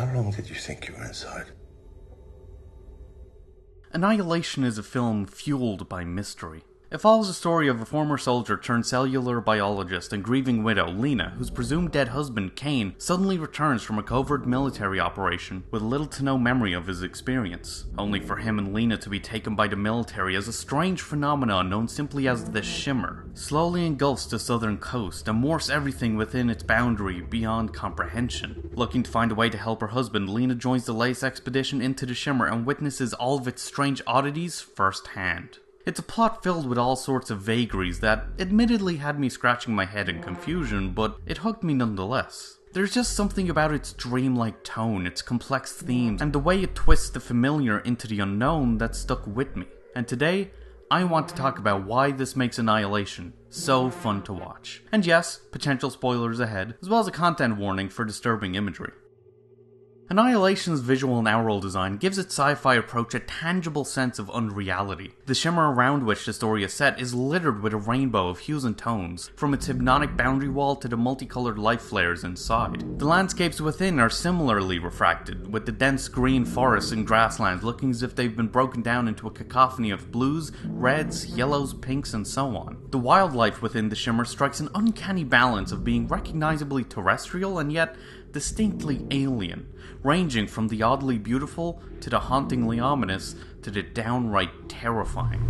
How long did you think you were inside? Annihilation is a film fueled by mystery. It follows the story of a former soldier turned cellular biologist and grieving widow, Lena, whose presumed dead husband, Kane, suddenly returns from a covert military operation with little to no memory of his experience, only for him and Lena to be taken by the military as a strange phenomenon known simply as the Shimmer. Slowly engulfs the southern coast and morphs everything within its boundary beyond comprehension. Looking to find a way to help her husband, Lena joins the latest expedition into the Shimmer and witnesses all of its strange oddities firsthand. It's a plot filled with all sorts of vagaries that admittedly had me scratching my head in confusion, but it hooked me nonetheless. There's just something about its dreamlike tone, its complex themes, and the way it twists the familiar into the unknown that stuck with me. And today, I want to talk about why this makes Annihilation so fun to watch. And yes, potential spoilers ahead, as well as a content warning for disturbing imagery. Annihilation's visual and aural design gives its sci-fi approach a tangible sense of unreality. The shimmer around which the story is set is littered with a rainbow of hues and tones, from its hypnotic boundary wall to the multicolored light flares inside. The landscapes within are similarly refracted, with the dense green forests and grasslands looking as if they've been broken down into a cacophony of blues, reds, yellows, pinks, and so on. The wildlife within the shimmer strikes an uncanny balance of being recognizably terrestrial and yet distinctly alien, ranging from the oddly beautiful to the hauntingly ominous to the downright terrifying.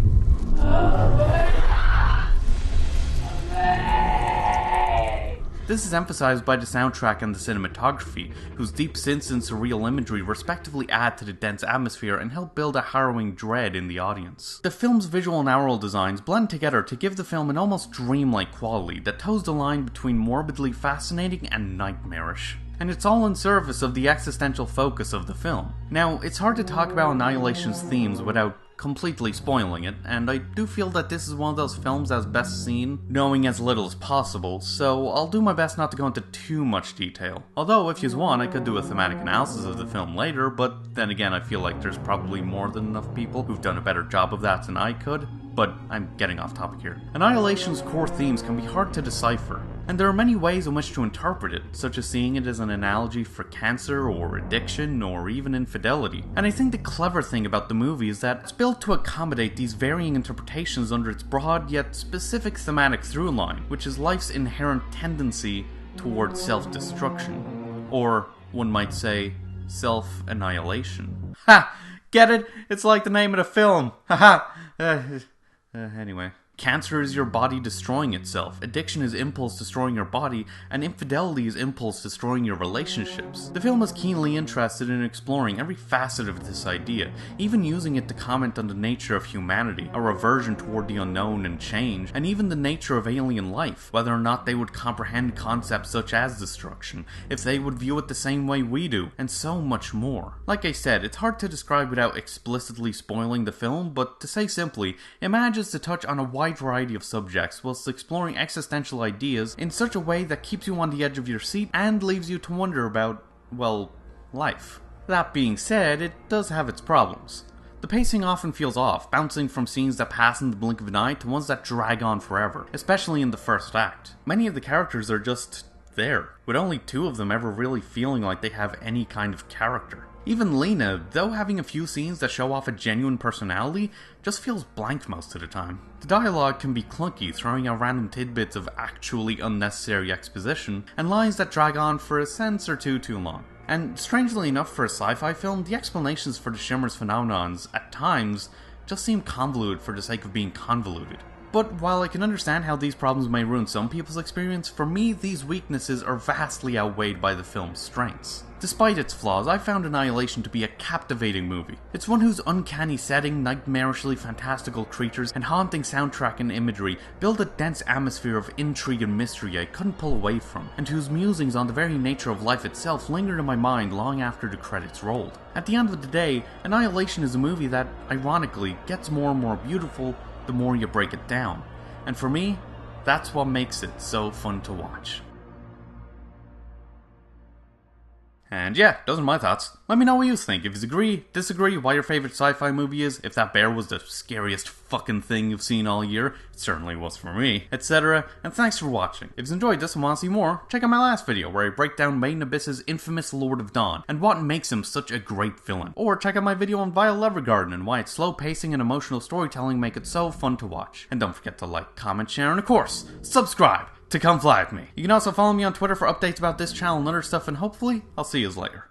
This is emphasized by the soundtrack and the cinematography, whose deep synths and surreal imagery respectively add to the dense atmosphere and help build a harrowing dread in the audience. The film's visual and aural designs blend together to give the film an almost dreamlike quality that toes the line between morbidly fascinating and nightmarish. And it's all in service of the existential focus of the film. Now, it's hard to talk about Annihilation's themes without completely spoiling it, and I do feel that this is one of those films that's best seen knowing as little as possible, so I'll do my best not to go into too much detail. Although, if you want, I could do a thematic analysis of the film later, but then again I feel like there's probably more than enough people who've done a better job of that than I could. But I'm getting off topic here. Annihilation's core themes can be hard to decipher, and there are many ways in which to interpret it, such as seeing it as an analogy for cancer, or addiction, or even infidelity. And I think the clever thing about the movie is that it's built to accommodate these varying interpretations under its broad yet specific thematic through line, which is life's inherent tendency towards self-destruction. Or, one might say, self-annihilation. Ha! Get it? It's like the name of the film. Haha! Anyway. Cancer is your body destroying itself, addiction is impulse destroying your body, and infidelity is impulse destroying your relationships. The film is keenly interested in exploring every facet of this idea, even using it to comment on the nature of humanity, our aversion toward the unknown and change, and even the nature of alien life, whether or not they would comprehend concepts such as destruction, if they would view it the same way we do, and so much more. Like I said, it's hard to describe without explicitly spoiling the film, but to say simply, it manages to touch on a wide variety of subjects whilst exploring existential ideas in such a way that keeps you on the edge of your seat and leaves you to wonder about, well, life. That being said, it does have its problems. The pacing often feels off, bouncing from scenes that pass in the blink of an eye to ones that drag on forever, especially in the first act. Many of the characters are just there, with only two of them ever really feeling like they have any kind of character. Even Lena, though having a few scenes that show off a genuine personality, just feels blank most of the time. The dialogue can be clunky, throwing out random tidbits of actually unnecessary exposition, and lines that drag on for a sentence or two too long. And strangely enough for a sci-fi film, the explanations for the Shimmer's phenomenons, at times, just seem convoluted for the sake of being convoluted. But while I can understand how these problems may ruin some people's experience, for me these weaknesses are vastly outweighed by the film's strengths. Despite its flaws, I found Annihilation to be a captivating movie. It's one whose uncanny setting, nightmarishly fantastical creatures, and haunting soundtrack and imagery build a dense atmosphere of intrigue and mystery I couldn't pull away from, and whose musings on the very nature of life itself lingered in my mind long after the credits rolled. At the end of the day, Annihilation is a movie that, ironically, gets more and more beautiful the more you break it down. And for me, that's what makes it so fun to watch. And yeah, those are my thoughts. Let me know what you think. If you agree, disagree, what your favorite sci-fi movie is, if that bear was the scariest fucking thing you've seen all year, it certainly was for me, etc. And thanks for watching. If you enjoyed this and want to see more, check out my last video where I break down Maiden Abyss's infamous Lord of Dawn and what makes him such a great villain. Or check out my video on Violet Evergarden and why its slow pacing and emotional storytelling make it so fun to watch. And don't forget to like, comment, share, and of course, subscribe to come fly with me. You can also follow me on Twitter for updates about this channel and other stuff, and hopefully, I'll see you later.